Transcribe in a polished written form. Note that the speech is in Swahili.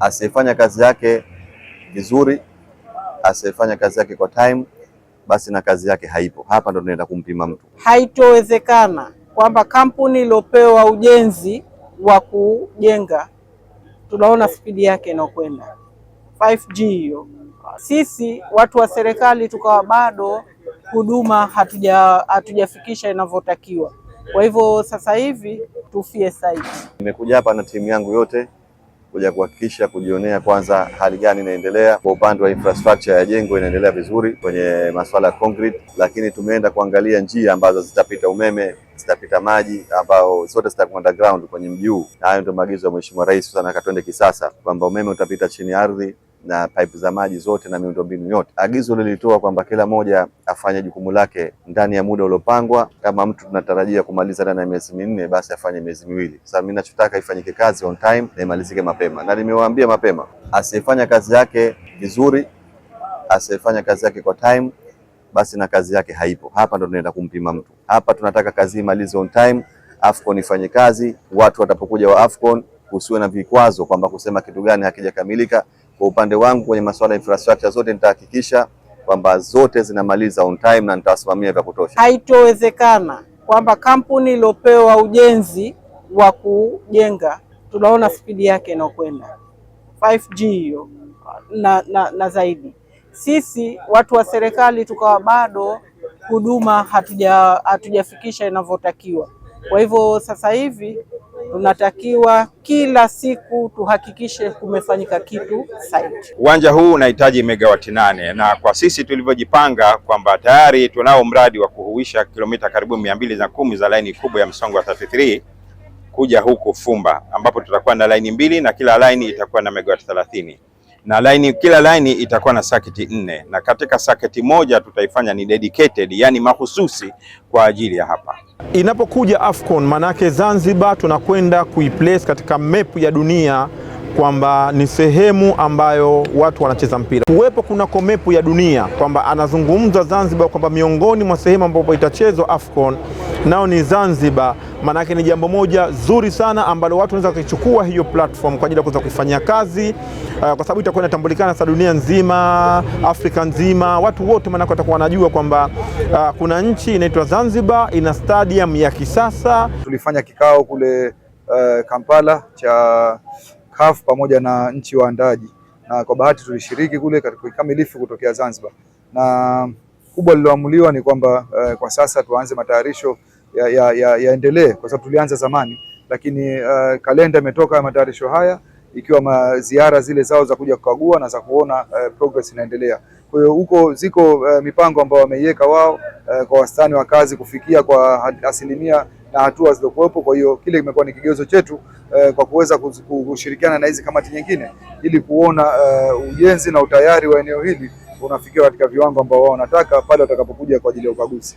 Asiyefanya kazi yake vizuri, asiyefanya kazi yake kwa time, basi na kazi yake haipo. Hapa ndo tunaenda kumpima mtu. Haitowezekana kwamba kampuni iliyopewa ujenzi wa kujenga, tunaona spidi yake inakwenda 5G hiyo, sisi watu wa serikali tukawa bado huduma hatujafikisha inavyotakiwa. Kwa hivyo sasa hivi tufie site. Nimekuja hapa na timu yangu yote kuja kuhakikisha, kujionea kwanza hali gani inaendelea kwa upande wa infrastructure ya jengo. Inaendelea vizuri kwenye masuala ya concrete, lakini tumeenda kuangalia njia ambazo zitapita umeme, zitapita maji, ambao zote zitakuwa underground kwenye mji huu. Na hayo ndio maagizo ya Mheshimiwa Rais, sana katwende kisasa, kwamba umeme utapita chini ya ardhi na pipe za maji zote na miundombinu yote. Agizo lilitoa kwamba kila moja afanye jukumu lake ndani ya muda uliopangwa. Kama mtu tunatarajia kumaliza ndani ya miezi minne, basi afanye miezi miwili. Sasa mimi ninachotaka ifanyike kazi on time na imalizike mapema, na nimewaambia mapema, asiyefanya kazi yake vizuri, asiyefanya kazi yake kwa time, basi na kazi yake haipo. Hapa ndo tunaenda kumpima mtu. Hapa tunataka kazi imalize on time, Afcon ifanye kazi, watu watapokuja wa Afcon kusiwe na vikwazo kwamba kusema kitu gani hakijakamilika. Kwa upande wangu kwenye masuala ya infrastructure zote nitahakikisha kwamba zote zinamaliza on time na nitawasimamia vya kutosha. Haitowezekana kwamba kampuni iliyopewa ujenzi wa kujenga, tunaona spidi yake inakwenda 5G hiyo na zaidi, sisi watu wa serikali tukawa bado huduma hatujafikisha inavyotakiwa. Kwa hivyo sasa hivi tunatakiwa kila siku tuhakikishe kumefanyika kitu site. Uwanja huu unahitaji megawati 8, na kwa sisi tulivyojipanga kwamba tayari tunao mradi wa kuhuisha kilomita karibu 210 za laini kubwa ya msongo wa 33 kuja huku Fumba, ambapo tutakuwa na laini 2 na kila laini itakuwa na megawati 30, na kila laini itakuwa na saketi 4, na katika saketi moja tutaifanya ni dedicated, yani mahususi kwa ajili ya hapa. Inapokuja Afcon, manake Zanzibar tunakwenda kuiplace katika map ya dunia kwamba ni sehemu ambayo watu wanacheza mpira. Kuwepo kunako map ya dunia kwamba anazungumza Zanzibar kwamba miongoni mwa sehemu ambapo itachezwa Afcon nao ni Zanzibar, manake ni jambo moja zuri sana ambalo watu wanaweza kuchukua hiyo platform kwa ajili ya kuweza kufanyia kazi, kwa sababu itakuwa inatambulikana sa dunia nzima, Afrika nzima, watu wote manake watakuwa wanajua kwamba kuna nchi inaitwa Zanzibar, ina stadium ya kisasa. Tulifanya kikao kule Kampala cha CAF pamoja na nchi waandaji, na kwa bahati tulishiriki kule katika kikamilifu kutokea Zanzibar, na kubwa liloamuliwa ni kwamba kwa sasa tuanze matayarisho yaendelee, kwa sababu tulianza zamani, lakini kalenda imetoka ya matayarisho haya, ikiwa ziara zile zao za kuja kukagua na za kuona progress inaendelea. Kwa hiyo huko ziko mipango ambayo wameiweka wao kwa wastani wa kazi kufikia kwa asilimia na hatua zilizokuwepo. Kwa hiyo kile kimekuwa ni kigezo chetu kwa kuweza kushirikiana na hizi kamati nyingine ili kuona ujenzi na utayari wa eneo hili unafikia katika viwango ambao wao wanataka pale watakapokuja kwa ajili ya ukaguzi.